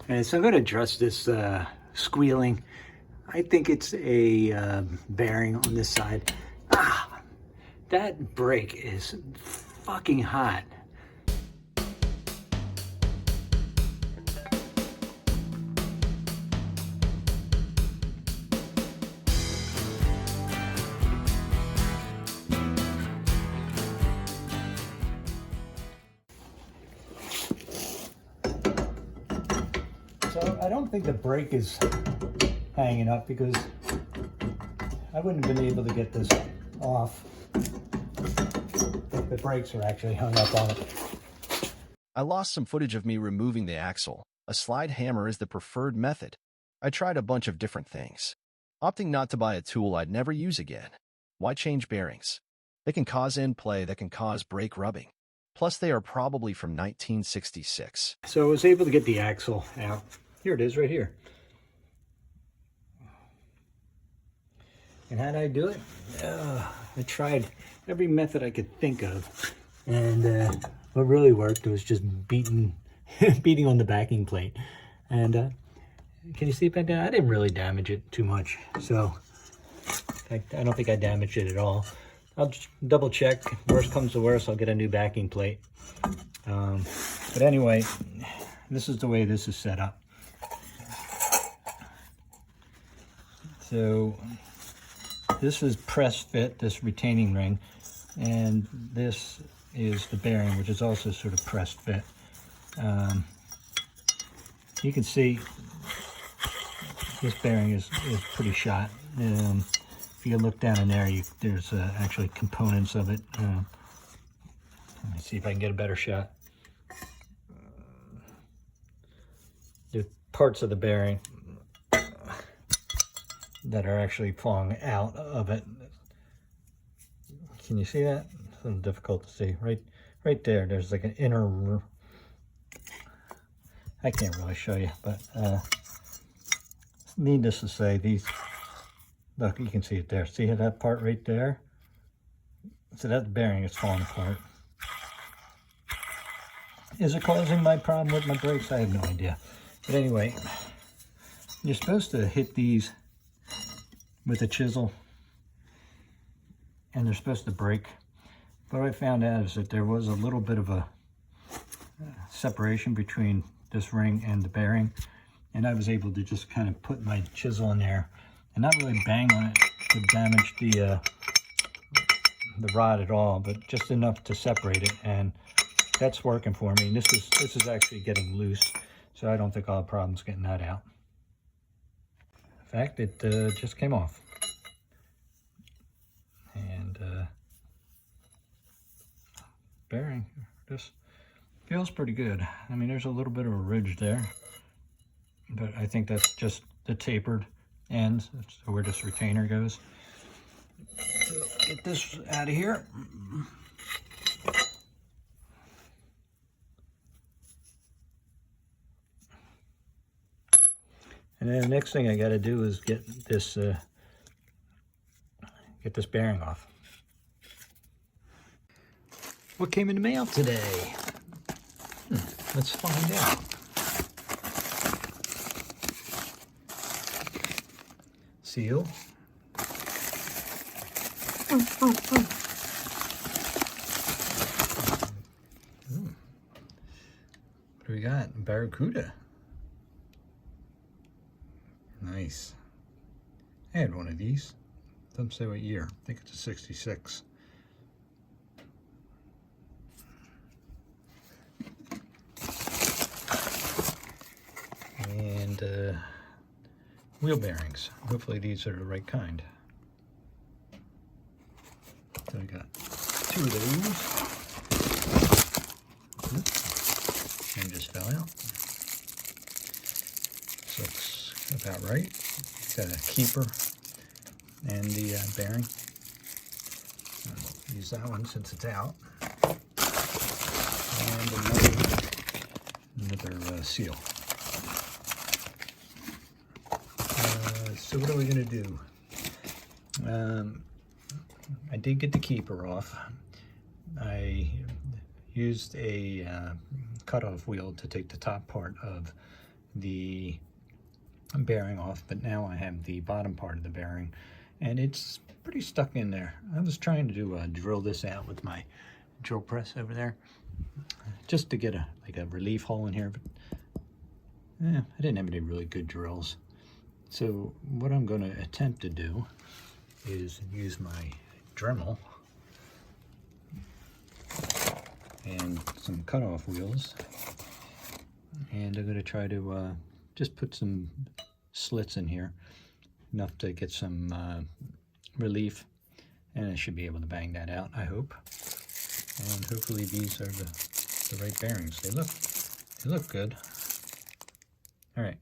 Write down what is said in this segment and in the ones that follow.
And so I'm going to address this squealing. I think it's a bearing on this side. Ah, that brake is fucking hot. So I don't think the brake is hanging up because I wouldn't have been able to get this off if the brakes are actually hung up on it. I lost some footage of me removing the axle. A slide hammer is the preferred method. I tried a bunch of different things, opting not to buy a tool I'd never use again. Why change bearings? They can cause end play that can cause brake rubbing. Plus, they are probably from 1966. So I was able to get the axle out. Here it is right here. And how did I do it? I tried every method I could think of. And what really worked was just beating on the backing plate. And can you see it back down? I didn't really damage it too much. So I don't think I damaged it at all. I'll just double check. Worst comes to worst, I'll get a new backing plate. But anyway, this is the way this is set up. So this is press fit, this retaining ring, and this is the bearing, which is also sort of pressed fit. You can see this bearing is pretty shot. If you look down in there, there's actually components of it. Let me see if I can get a better shot. There's parts of the bearing that are actually falling out of it. Can you see that? It's a little difficult to see. Right there, there's like an inner... I can't really show you, but needless to say, these... Look, you can see it there. See that part right there? So that bearing is falling apart. Is it causing my problem with my brakes? I have no idea. But anyway, you're supposed to hit these with a chisel, and they're supposed to break. But what I found out is that there was a little bit of a separation between this ring and the bearing, and I was able to just kind of put my chisel in there and not really bang on it to damage the rod at all, but just enough to separate it, and that's working for me. And this is actually getting loose, so I don't think I'll have problems getting that out. In fact, it just came off. And bearing just feels pretty good. I mean, there's a little bit of a ridge there, but I think that's just the tapered ends, so where this retainer goes. So get this out of here. And then the next thing I got to do is get this bearing off. What came in the mail today? Let's find out. Seal. What do we got? Barracuda. Nice. I had one of these. Doesn't say what year. I think it's a 66. And wheel bearings. Hopefully these are the right kind. So I got two of those. And just fell out. So looks about right. Got a keeper and the bearing. I'll use that one since it's out. And another seal. So what are we going to do? I did get the keeper off. I used a cutoff wheel to take the top part of the bearing off, but now I have the bottom part of the bearing, and it's pretty stuck in there. I was trying to drill this out with my drill press over there, just to get a relief hole in here, but I didn't have any really good drills. So what I'm going to attempt to do is use my Dremel and some cutoff wheels, and I'm going to try to just put some slits in here, enough to get some relief, and I should be able to bang that out, I hope. And hopefully these are the right bearings. They look good. All right.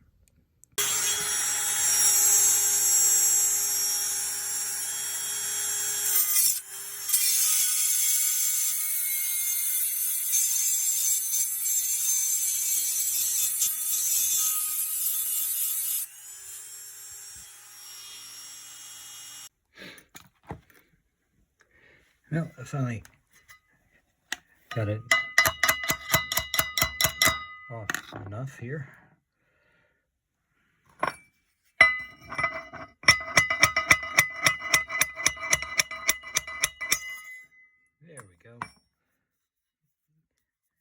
Well, I finally got it off enough here. There we go.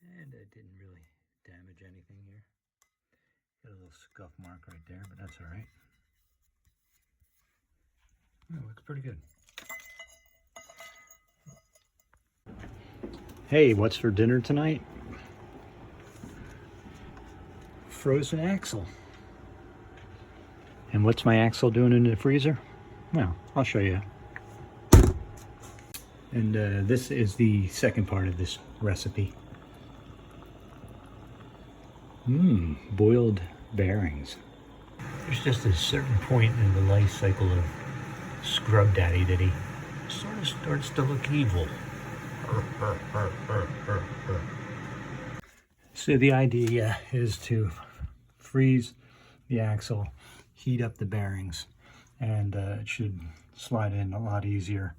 And it didn't really damage anything here. Got a little scuff mark right there, but that's all right. It looks pretty good. Hey, what's for dinner tonight? Frozen axle. And what's my axle doing in the freezer? Well, I'll show you. And this is the second part of this recipe. Boiled bearings. There's just a certain point in the life cycle of Scrub Daddy that he sort of starts to look evil. So the idea is to freeze the axle, heat up the bearings, and it should slide in a lot easier,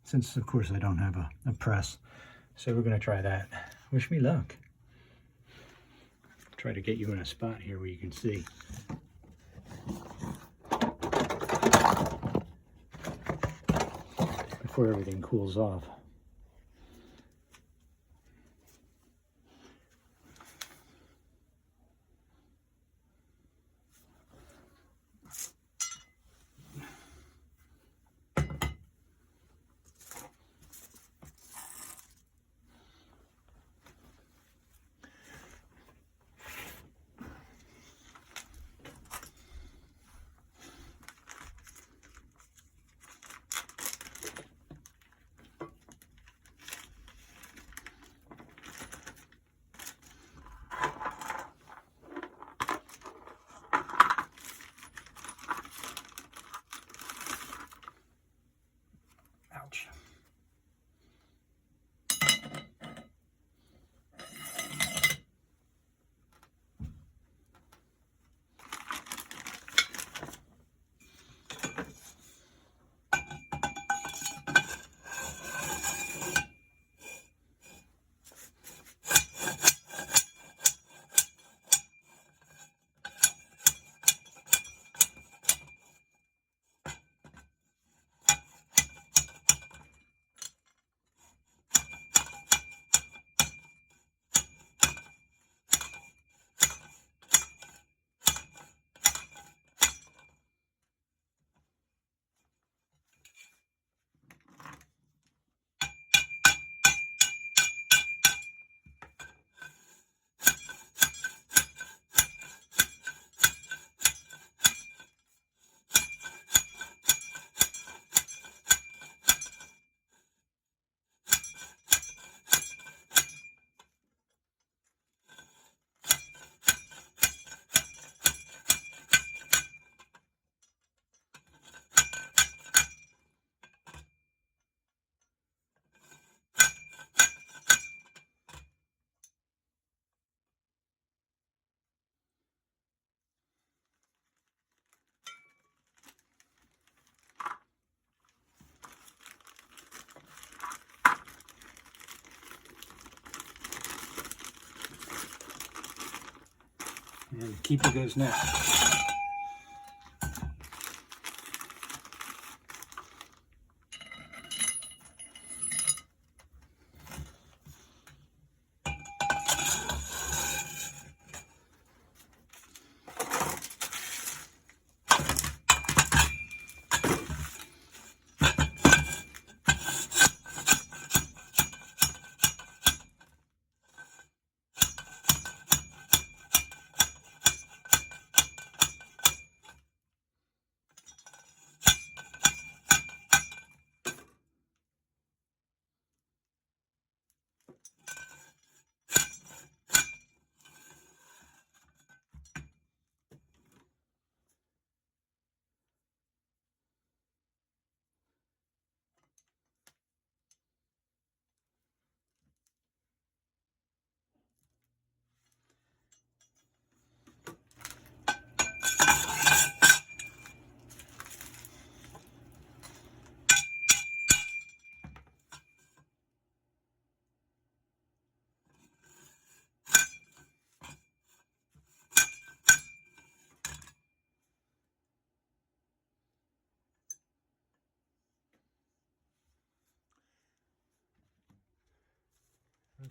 since of course I don't have a press. So we're going to try that. Wish me luck. Try to get you in a spot here where you can see. Before everything cools off. And keeper goes next.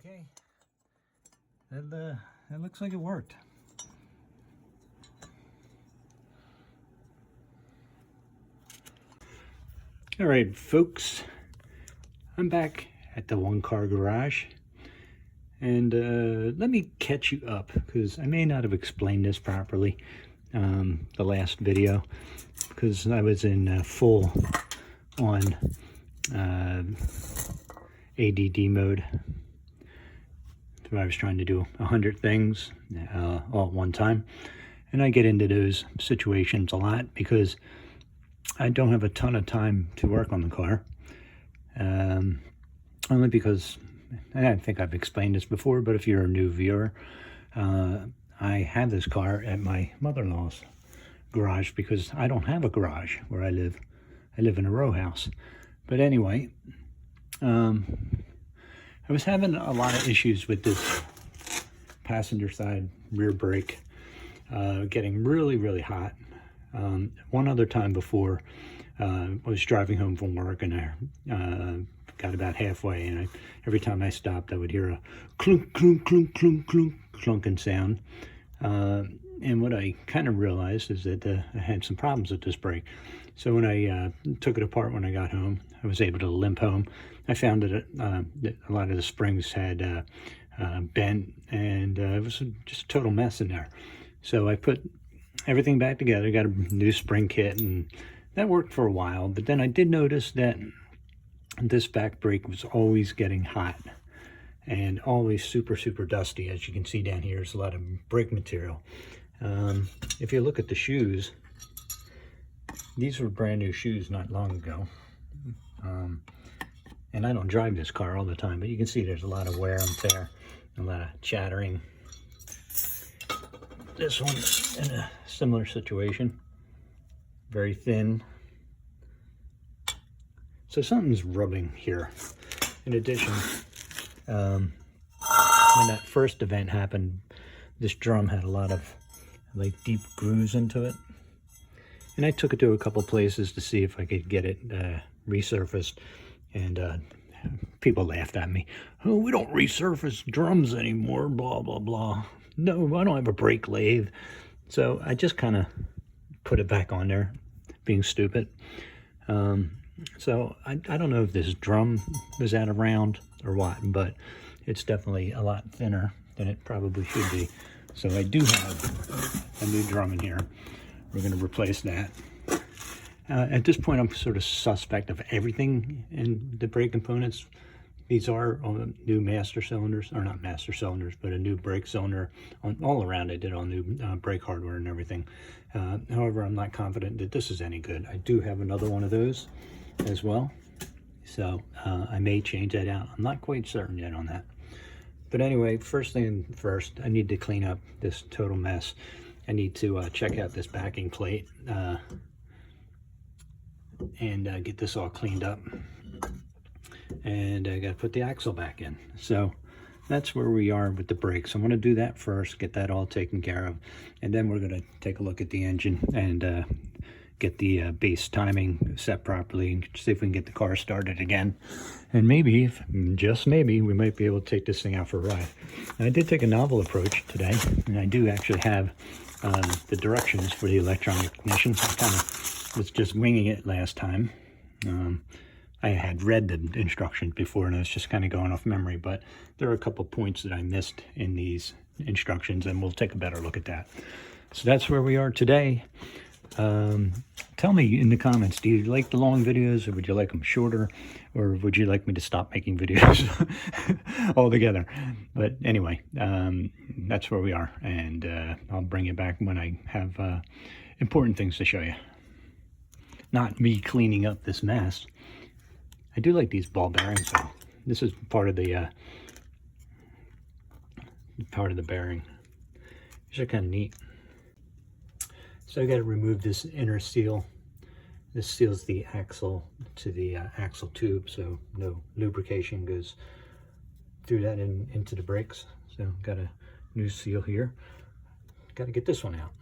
Okay, that looks like it worked. All right, folks, I'm back at the One Car Garage, and let me catch you up because I may not have explained this properly the last video because I was in full on ADD mode. So I was trying to do 100 things all at one time, and I get into those situations a lot because I don't have a ton of time to work on the car. Only because, and I think I've explained this before, but if you're a new viewer, I have this car at my mother-in-law's garage because I don't have a garage where I live. I live in a row house. But anyway, I was having a lot of issues with this passenger side rear brake getting really, really hot. One other time before, I was driving home from work and I got about halfway, and every time I stopped I would hear a clunk, clunk, clunk, clunk, clunk, clunking sound. And what I kind of realized is that I had some problems with this brake. So when I took it apart when I got home, I was able to limp home. I found that a lot of the springs had bent, and it was just a total mess in there. So I put everything back together, got a new spring kit, and that worked for a while. But then I did notice that this back brake was always getting hot and always super, super dusty. As you can see down here, there's a lot of brake material. If you look at the shoes, these were brand new shoes not long ago. And I don't drive this car all the time, but you can see there's a lot of wear and tear, a lot of chattering. This one's in a similar situation, very thin. So something's rubbing here. In addition, when that first event happened, this drum had a lot of like deep grooves into it. And I took it to a couple places to see if I could get it resurfaced. And people laughed at me. Oh, we don't resurface drums anymore, blah, blah, blah. No, I don't have a brake lathe. So I just kind of put it back on there, being stupid. So I don't know if this drum was out of round or what, but it's definitely a lot thinner than it probably should be. So I do have a new drum in here. We're going to replace that. At this point, I'm sort of suspect of everything in the brake components. These are new master cylinders, or not master cylinders, but a new brake cylinder on all around. I did all new brake hardware and everything. However, I'm not confident that this is any good. I do have another one of those as well, so I may change that out. I'm not quite certain yet on that. But anyway, first thing first, I need to clean up this total mess. I need to check out this backing plate and get this all cleaned up. And I got to put the axle back in. So that's where we are with the brakes. I'm going to do that first, get that all taken care of, and then we're going to take a look at the engine and get the base timing set properly and see if we can get the car started again. And maybe, just maybe, we might be able to take this thing out for a ride. And I did take a novel approach today, and I do actually have the directions for the electronic ignition. I kind of was just winging it last time. I had read the instructions before, and I was just kind of going off memory, but there are a couple points that I missed in these instructions, and we'll take a better look at that. So that's where we are today. Tell me in the comments, do you like the long videos, or would you like them shorter, or would you like me to stop making videos altogether? But anyway, that's where we are, and I'll bring you back when I have important things to show you. Not me cleaning up this mess. I do like these ball bearings though. This is part of the bearing. These are kind of neat. So I got to remove this inner seal. This seals the axle to the axle tube, so no lubrication goes through that into the brakes. So got a new seal here. Got to get this one out.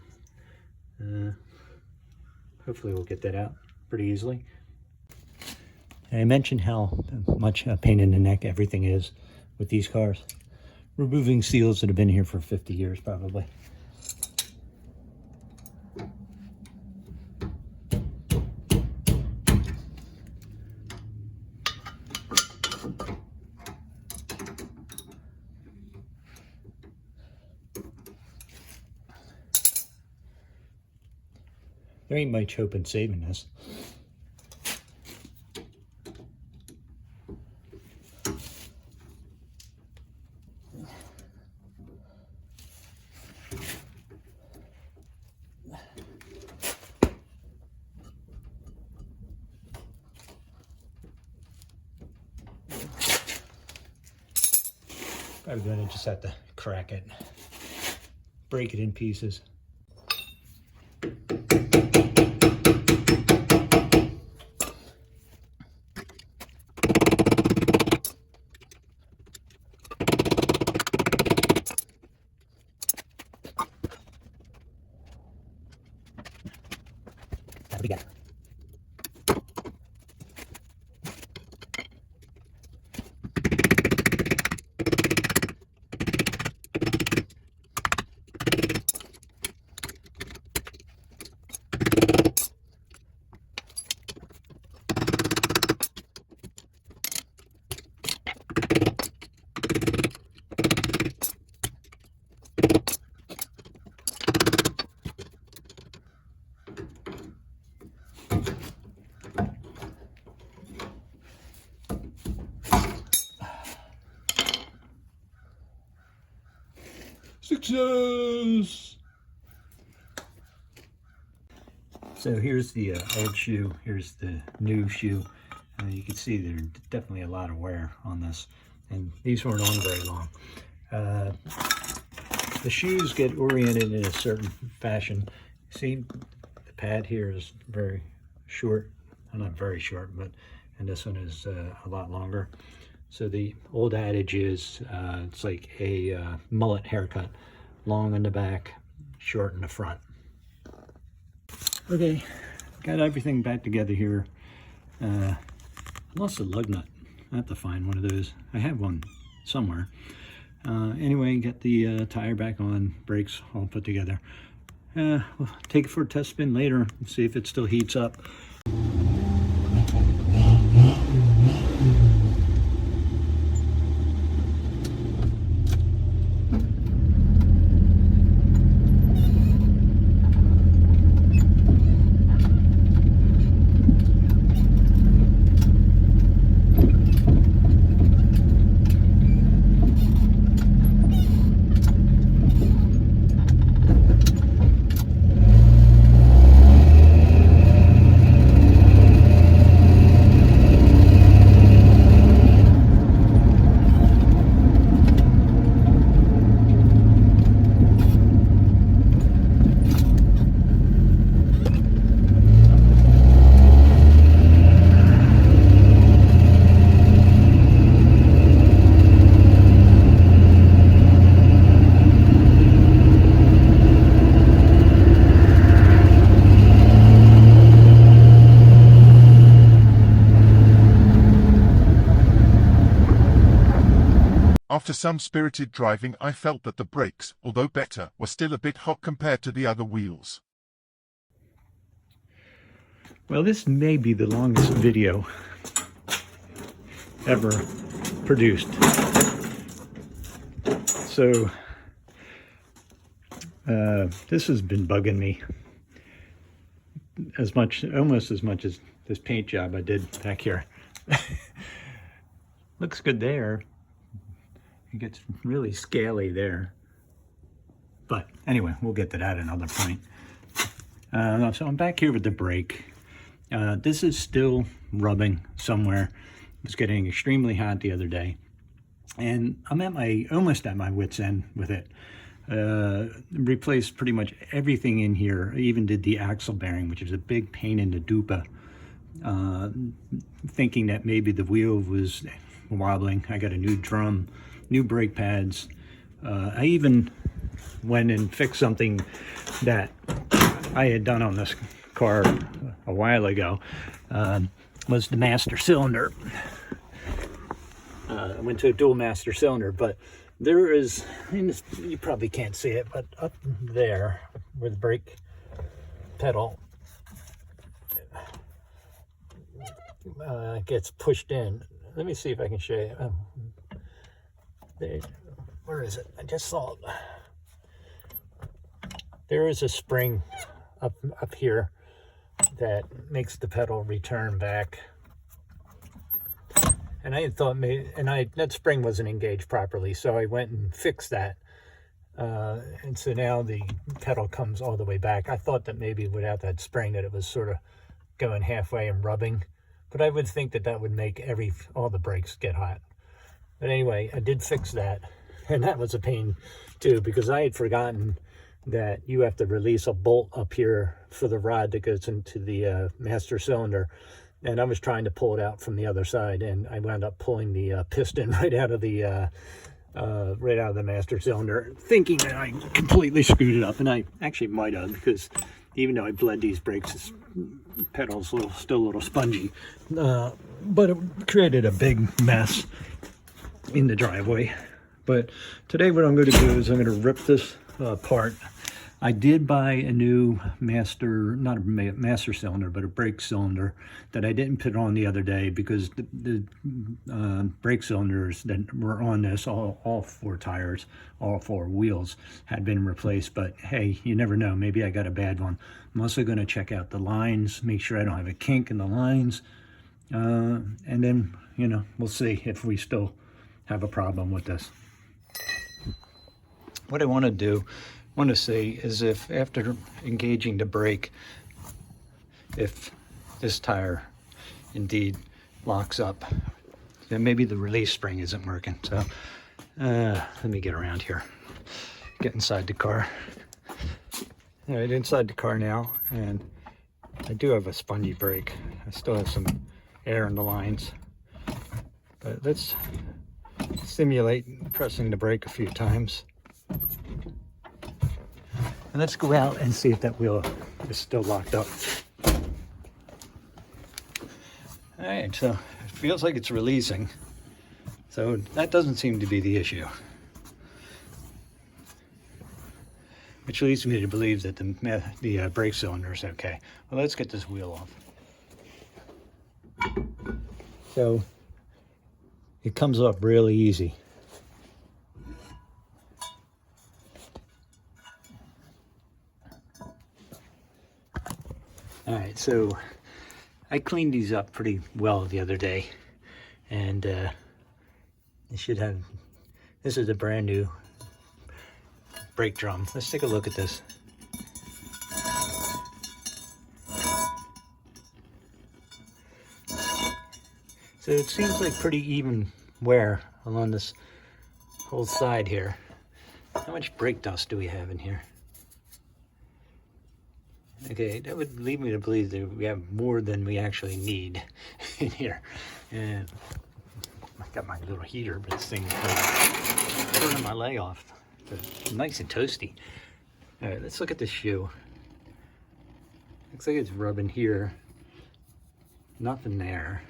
Hopefully we'll get that out pretty easily. I mentioned how much a pain in the neck everything is with these cars. Removing seals that have been here for 50 years probably. There ain't much hope in saving this. Probably gonna just have to crack it, break it in pieces. That'll be good. Success! So here's the old shoe, here's the new shoe. You can see there's definitely a lot of wear on this, and these weren't on very long. The shoes get oriented in a certain fashion. See, the pad here is very short, well, not very short, but, and this one is a lot longer. So the old adage is it's like a mullet haircut, long in the back, short in the front. Okay, got everything back together here. Lost a lug nut. I have to find one of those. I have one somewhere. Anyway, get the tire back on, brakes all put together. We'll take it for a test spin later and see if it still heats up. After some spirited driving, I felt that the brakes, although better, were still a bit hot compared to the other wheels. Well, this may be the longest video ever produced. So, this has been bugging me almost as much as this paint job I did back here. Looks good there. It gets really scaly there. But anyway, we'll get to that another point. So I'm back here with the brake. This is still rubbing somewhere. It was getting extremely hot the other day. And I'm almost at my wit's end with it. Replaced pretty much everything in here. I even did the axle bearing, which is a big pain in the dupa. Thinking that maybe the wheel was wobbling. I got a new drum, new brake pads. I even went and fixed something that I had done on this car a while ago. Was the master cylinder. I went to a dual master cylinder, but there is, you probably can't see it, but up there where the brake pedal gets pushed in. Let me see if I can show you. Where is it? I just saw it. There is a spring up here that makes the pedal return back. And I had thought that spring wasn't engaged properly, so I went and fixed that. And so now the pedal comes all the way back. I thought that maybe without that spring that it was sort of going halfway and rubbing, but I would think that that would make all the brakes get hot. But anyway, I did fix that, and that was a pain too, because I had forgotten that you have to release a bolt up here for the rod that goes into the master cylinder. And I was trying to pull it out from the other side, and I wound up pulling the piston right out of the master cylinder, thinking that I completely screwed it up. And I actually might have, because even though I bled these brakes, this pedal's still a little spongy. But it created a big mess in the driveway. But today what I'm going to do is I'm going to rip this apart. I did buy a new not a master cylinder, but a brake cylinder that I didn't put on the other day because the brake cylinders that were on this, all four tires, all four wheels had been replaced. But hey, you never know. Maybe I got a bad one. I'm also going to check out the lines, make sure I don't have a kink in the lines. And then, we'll see if we still have a problem with this. What I want to see is if after engaging the brake, if this tire indeed locks up, then maybe the release spring isn't working. So let me get around here, get inside the car. All right, inside the car now, and I do have a spongy brake. I still have some air in the lines, but let's simulate pressing the brake a few times. And let's go out and see if that wheel is still locked up. All right, so it feels like it's releasing. So that doesn't seem to be the issue. Which leads me to believe that the brake cylinder is okay. Well, let's get this wheel off. So it comes up really easy. All right, so I cleaned these up pretty well the other day, and it should have, this is a brand new brake drum. Let's take a look at this. So it seems like pretty even wear along this whole side here. How much brake dust do we have in here? Okay, that would lead me to believe that we have more than we actually need in here. And I got my little heater, but this thing is burning my leg off. It's nice and toasty. All right, let's look at the shoe. Looks like it's rubbing here. Nothing there.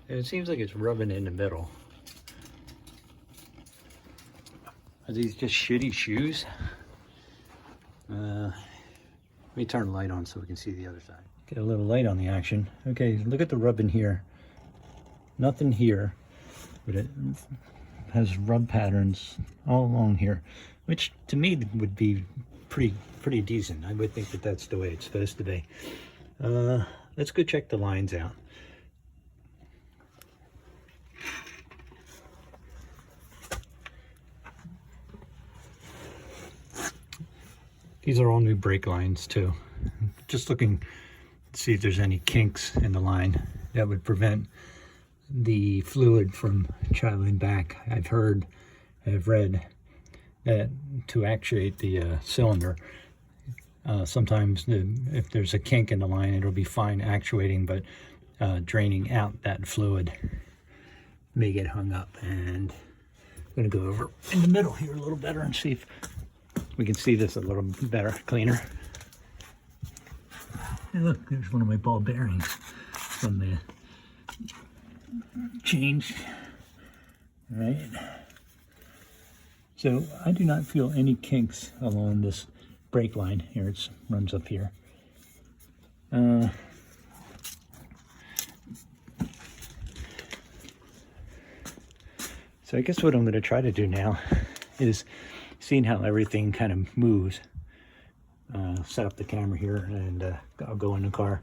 And it seems like it's rubbing in the middle. Are these just shitty shoes? Let me turn the light on so we can see the other side. Get a little light on the action. Okay, look at the rub in here. Nothing here, but it has rub patterns all along here, which to me would be pretty decent. I would think that that's the way it's supposed to be. Let's go check the lines out. These are all new brake lines too. Just looking to see if there's any kinks in the line that would prevent the fluid from traveling back. I've read that to actuate the cylinder, sometimes if there's a kink in the line, it'll be fine actuating, but draining out that fluid may get hung up. And I'm gonna go over in the middle here a little better and see if we can see this a little better, cleaner. Hey, look, there's one of my ball bearings from the change. All right. So I do not feel any kinks along this brake line here. It runs up here. So I guess what I'm going to try to do now is seeing how everything kind of moves. Set up the camera here and I'll go in the car.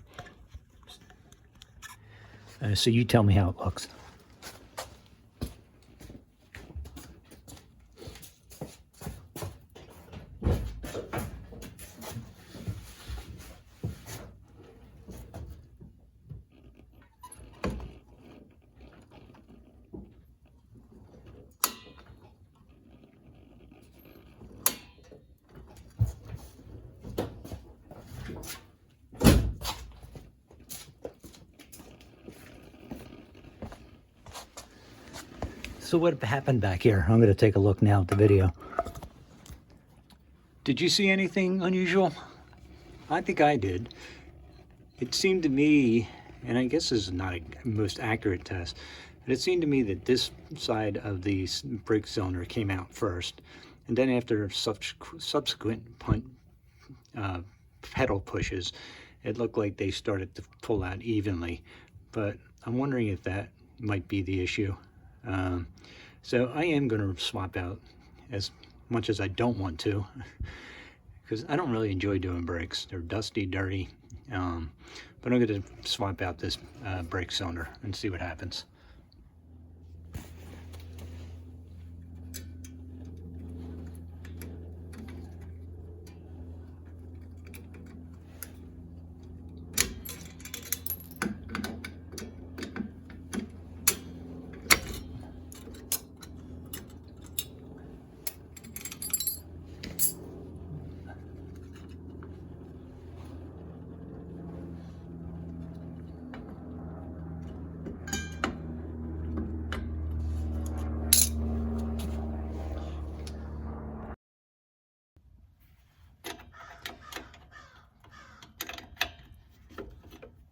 So you tell me how it looks. So what happened back here? I'm going to take a look now at the video. Did you see anything unusual? I think I did. It seemed to me, and I guess this is not a most accurate test, but it seemed to me that this side of the brake cylinder came out first, and then after subsequent pedal pushes, it looked like they started to pull out evenly. But I'm wondering if that might be the issue. So I am going to swap out, as much as I don't want to, because I don't really enjoy doing brakes. They're dusty, dirty, but I'm going to swap out this brake cylinder and see what happens.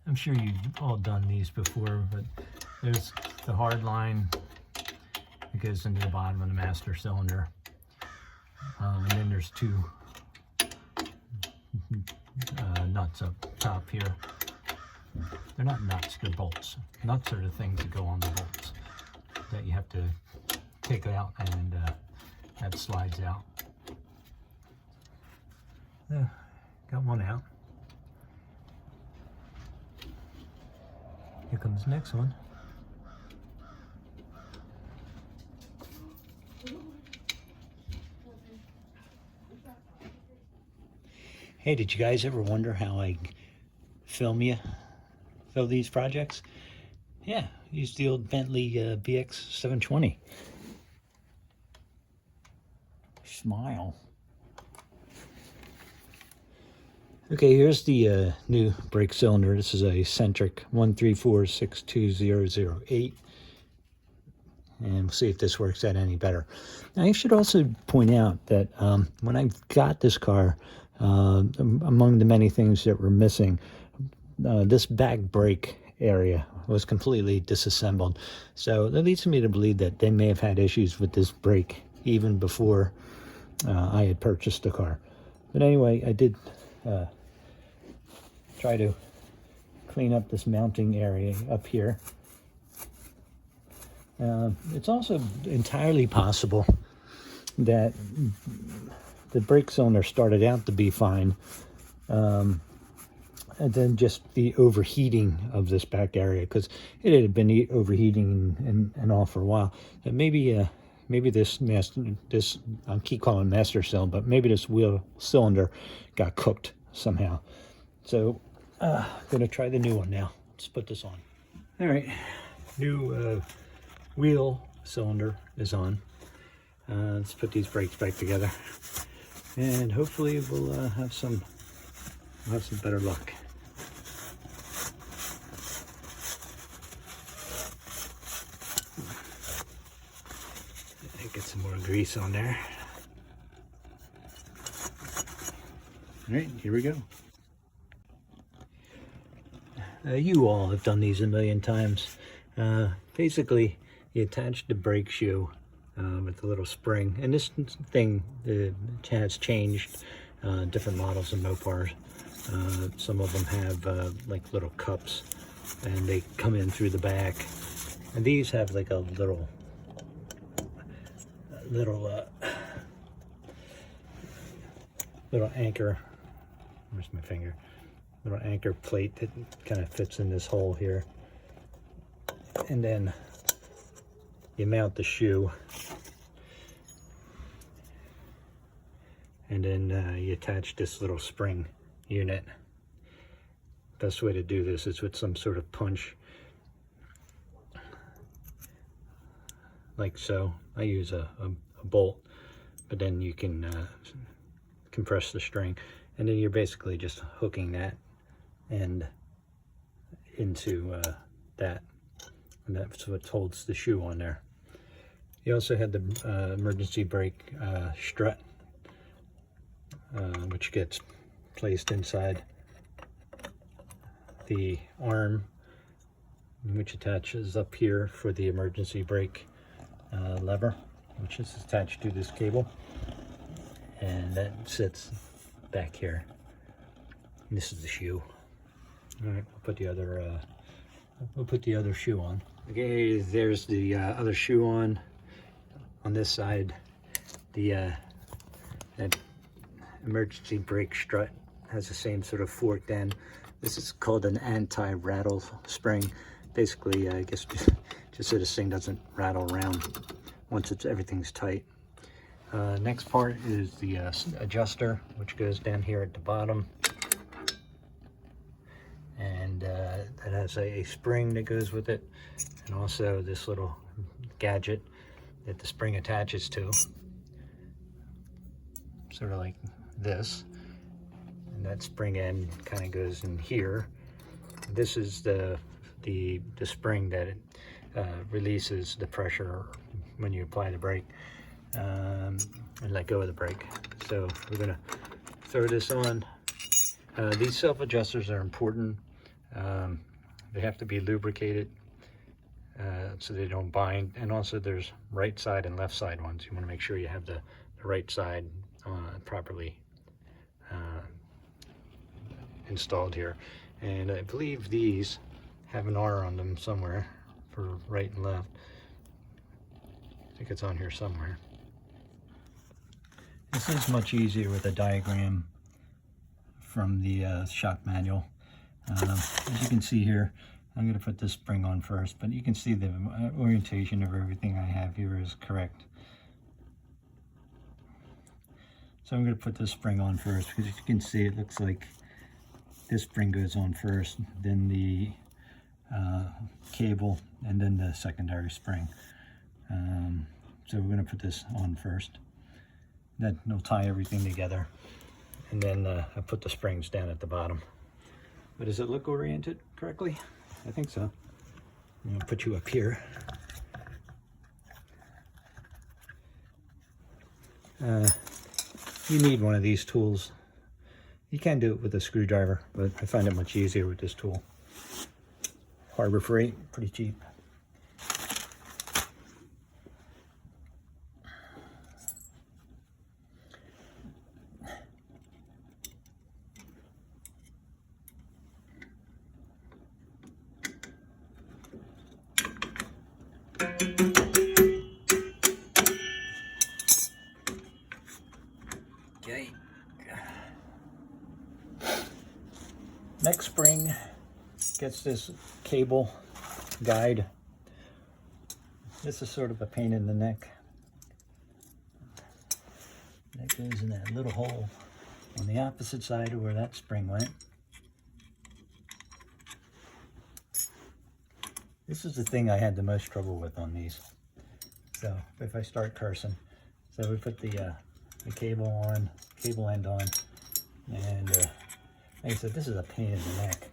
I'm sure you've all done these before, but there's the hard line that goes into the bottom of the master cylinder. And then there's two nuts up top here. They're not nuts, they're bolts. Nuts are the things that go on the bolts that you have to take out, and that slides out. Got one out. Here comes the next one. Hey, did you guys ever wonder how I film these projects? Yeah, use the old Bentley BX 720. Smile. Okay, here's the new brake cylinder. This is a Centric 134620008. And we'll see if this works out any better. Now, I should also point out that when I got this car, among the many things that were missing, this back brake area was completely disassembled. So that leads me to believe that they may have had issues with this brake even before I had purchased the car. But anyway, I did try to clean up this mounting area up here. It's also entirely possible that the brake cylinder started out to be fine, and then just the overheating of this back area, because it had been overheating and all for a while. And maybe this I'll keep calling it master cylinder, but maybe this wheel cylinder got cooked somehow. So I'm gonna try the new one now. Let's put this on. All right, new wheel cylinder is on. Let's put these brakes back together, and hopefully we'll have some better luck. Get some more grease on there. All right, here we go. You all have done these a million times. Basically, you attach the brake shoe with a little spring, and this thing has changed. Different models of Mopars. Some of them have like little cups, and they come in through the back. And these have like a little anchor. Where's my finger? Little anchor plate that kind of fits in this hole here, and then you mount the shoe, and then you attach this little spring unit. Best way to do this is with some sort of punch, like so. I use a bolt, but then you can compress the string, and then you're basically just hooking that end into that, and that's what holds the shoe on there. You also had the emergency brake strut, which gets placed inside the arm, which attaches up here for the emergency brake lever, which is attached to this cable, and that sits back here. And this is the shoe. All right, we'll put the other shoe on. Okay, there's the other shoe on this side. The that emergency brake strut has the same sort of forked end. This is called an anti-rattle spring. Basically, I guess just so this thing doesn't rattle around once everything's tight. Next part is the adjuster, which goes down here at the bottom, and that has a spring that goes with it, and also this little gadget that the spring attaches to, sort of like this, and that spring end kind of goes in here. This is the spring that releases the pressure when you apply the brake and let go of the brake. So we're gonna throw this on. These self adjusters are important. They have to be lubricated so they don't bind, and also there's right side and left side ones. You want to make sure you have the right side properly installed here, and I believe these have an R on them somewhere for right and left. I think it's on here somewhere. This is much easier with a diagram from the shop manual. As you can see here, I'm going to put this spring on first, but you can see the orientation of everything I have here is correct. So I'm going to put this spring on first, because as you can see, it looks like this spring goes on first, then the cable, and then the secondary spring. So we're going to put this on first. Then we'll tie everything together, and then I put the springs down at the bottom. But does it look oriented correctly? I think so. I'm going to put you up here. You need one of these tools. You can do it with a screwdriver, but I find it much easier with this tool. Harbor Freight, pretty cheap. Next spring gets this cable guide. This is sort of a pain in the neck. That goes in that little hole on the opposite side of where that spring went. This is the thing I had the most trouble with on these. So if I start cursing, so we put the cable end on, and like I said, this is a pain in the neck.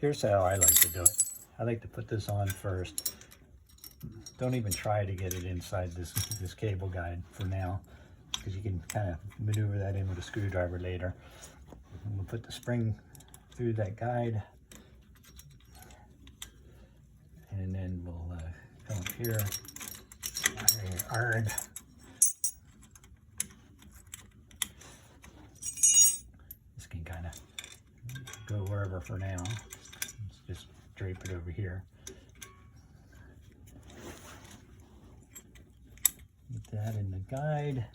Here's how I like to do it. I like to put this on first. Don't even try to get it inside this cable guide for now, because you can kind of maneuver that in with a screwdriver later. And we'll put the spring through that guide, and then we'll come up here. Arg. This can kind of go wherever for now. Let's just drape it over here. Get that in the guide.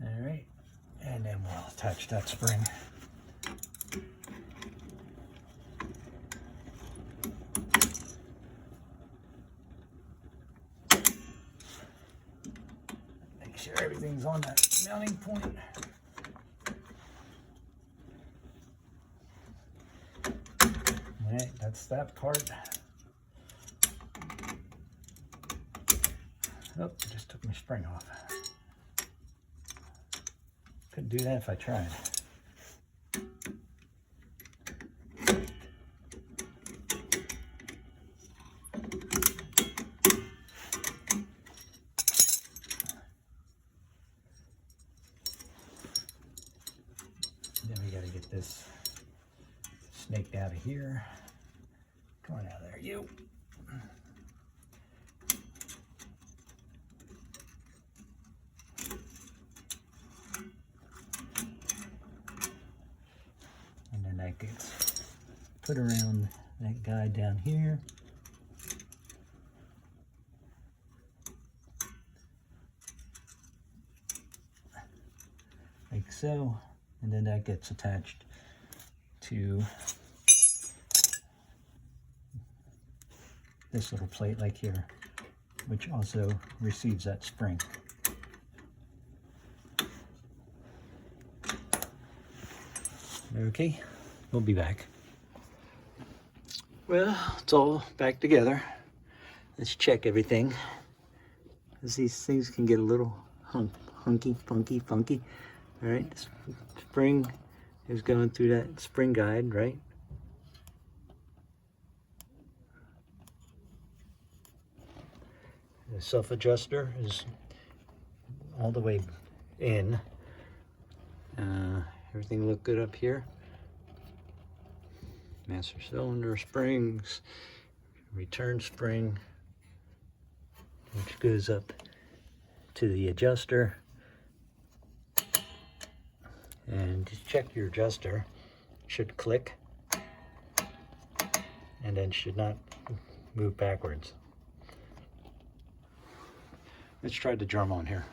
All right, and then we'll attach that spring. Make sure everything's on that mounting point. All right, that's that part. Oh, I just took my spring off. Couldn't do that if I tried. Then we got to get this snaked out of here. Come on out of there, you. That gets put around that guide down here. Like so, and then that gets attached to this little plate like here, which also receives that spring. Okay. We'll be back. Well, it's all back together. Let's check everything, as these things can get a little funky. All right, this spring is going through that spring guide, right? The self-adjuster is all the way in. Everything look good up here. Master cylinder springs, return spring, which goes up to the adjuster. And just check your adjuster. It should click and then should not move backwards. Let's try the drum on here.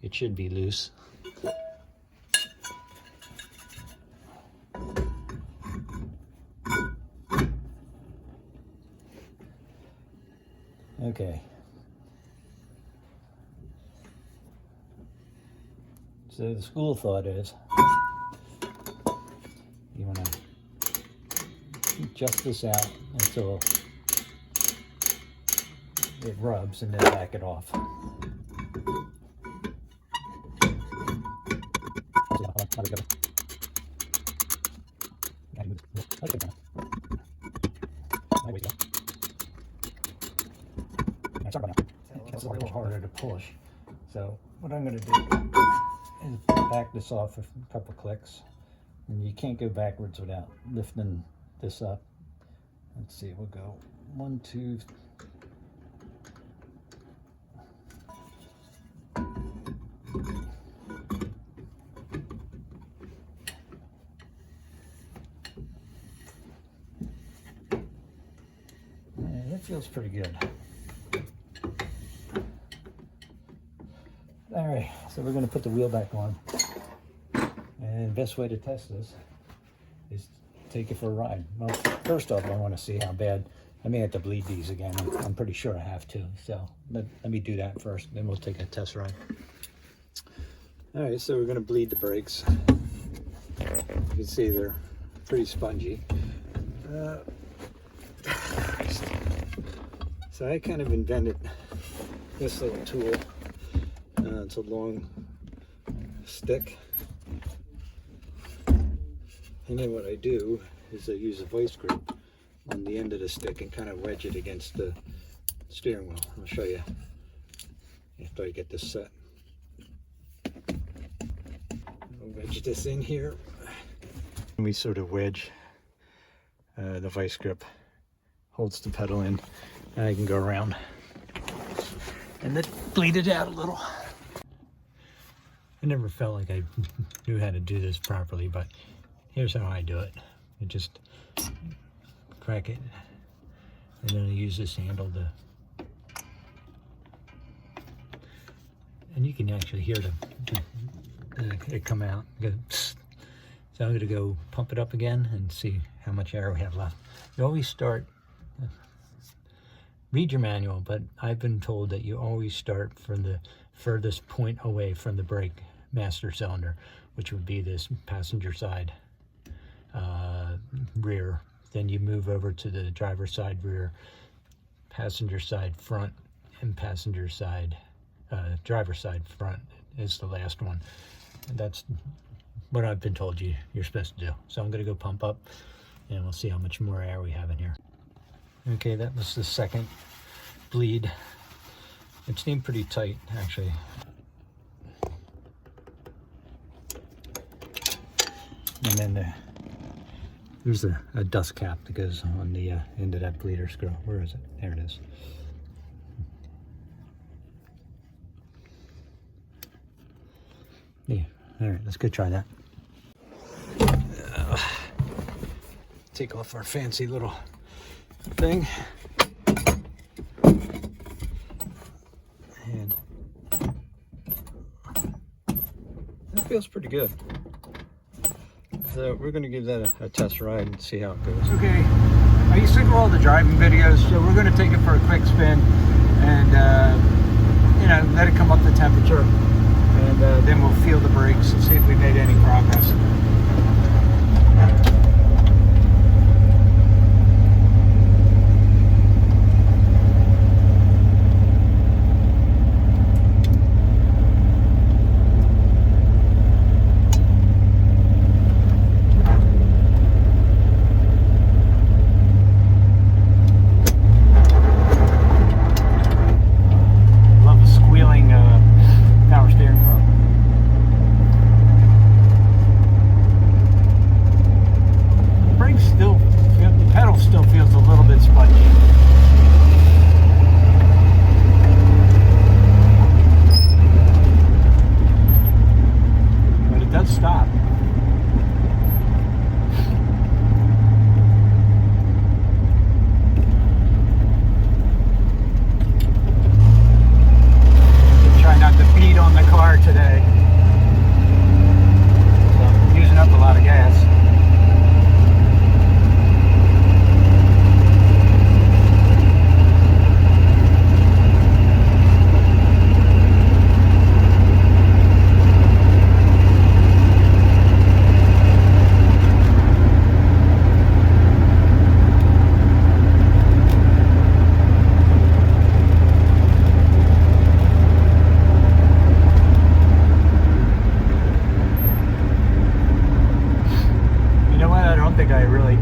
It should be loose. Okay. So the school of thought is you want to adjust this out until it rubs and then back it off. It's a little harder to push. So what I'm going to do is back this off with a couple clicks. And you can't go backwards without lifting this up. Let's see, we'll go 1, 2, feels pretty good. All right, so we're going to put the wheel back on. And the best way to test this is take it for a ride. Well, first off, I want to see how bad. I may have to bleed these again. I'm pretty sure I have to. So let me do that first, then we'll take a test ride. All right, so we're going to bleed the brakes. You can see they're pretty spongy. So I kind of invented this little tool. It's a long stick. And then what I do is I use a vice grip on the end of the stick and kind of wedge it against the steering wheel. I'll show you after I get this set. I'll wedge this in here. And we sort of wedge the vice grip, holds the pedal in, and I can go around and then bleed it out a little. I never felt like I knew how to do this properly, but here's how I do it. I just crack it, and then I use this handle to, and you can actually hear it come out. Go, psst. So I'm going to go pump it up again and see how much air we have left. You always start, read your manual, but I've been told that you always start from the furthest point away from the brake master cylinder, which would be this passenger side rear. Then you move over to the driver's side rear, passenger side front, and passenger side, driver's side front is the last one. And that's what I've been told you're supposed to do. So I'm going to go pump up, and we'll see how much more air we have in here. Okay, that was the second bleed. It seemed pretty tight, actually. And then there's a dust cap that goes on the end of that bleeder screw. Where is it? There it is. Yeah, all right, let's go try that. Take off our fancy little thing. And that feels pretty good. So we're going to give that a test ride and see how it goes. Okay, are you sick of all the driving videos? So we're going to take it for a quick spin and you know, let it come up to temperature, and then we'll feel the brakes and see if we made any progress.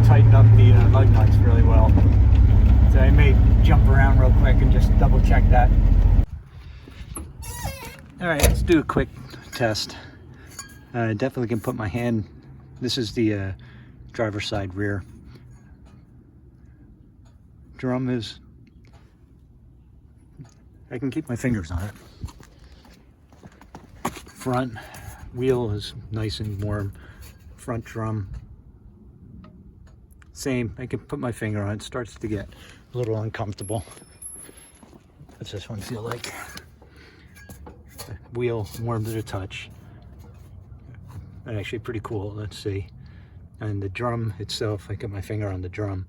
Tightened up the lug nuts really well. So I may jump around real quick and just double check that. All right, let's do a quick test. Definitely can put my hand, this is the driver's side rear. Drum is, I can keep my fingers on it. Front wheel is nice and warm. Front drum, same, I can put my finger on it. Starts to get a little uncomfortable. What's this one feel like? The wheel warm to the touch. And actually pretty cool. Let's see. And the drum itself, I got my finger on the drum.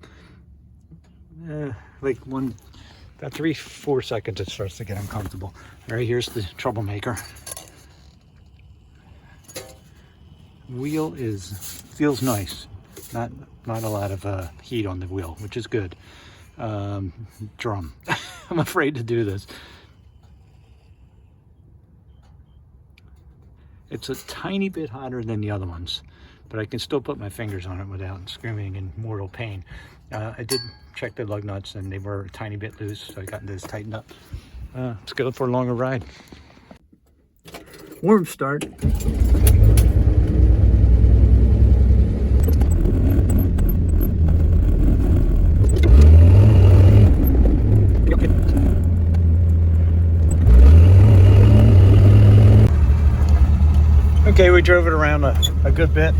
Like about 3-4 seconds it starts to get uncomfortable. All right, here's the troublemaker. Wheel feels nice. Not a lot of heat on the wheel, which is good. Drum. I'm afraid to do this. It's a tiny bit hotter than the other ones, but I can still put my fingers on it without screaming in mortal pain. I did check the lug nuts and they were a tiny bit loose, so I got those tightened up. Let's go for a longer ride. Warm start. Okay, we drove it around a good bit,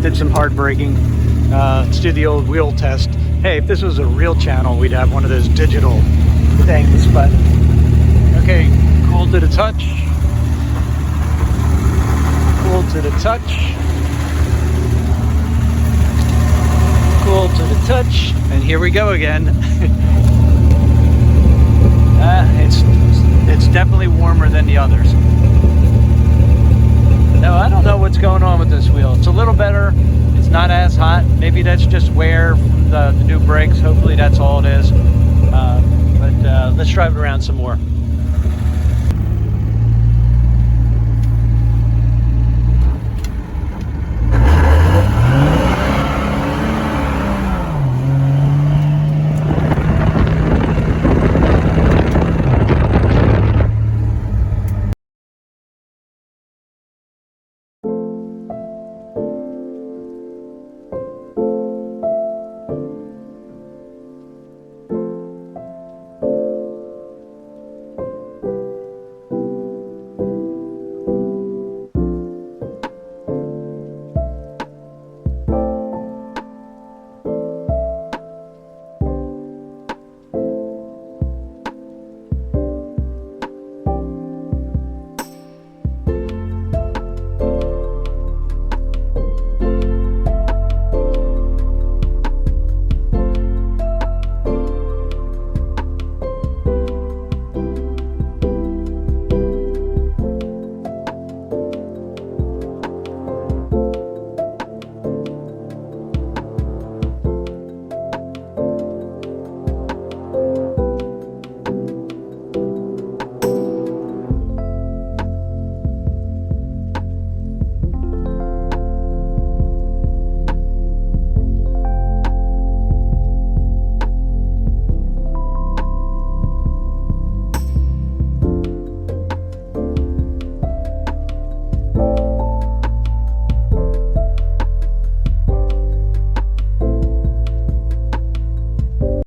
did some hard braking. Let's do the old wheel test. Hey, if this was a real channel, we'd have one of those digital things, but okay, cool to the touch. Cool to the touch. Cool to the touch. And here we go again. It's definitely warmer than the others. No, I don't know what's going on with this wheel. It's a little better. It's not as hot. Maybe that's just wear from the new brakes. Hopefully that's all it is. But let's drive it around some more.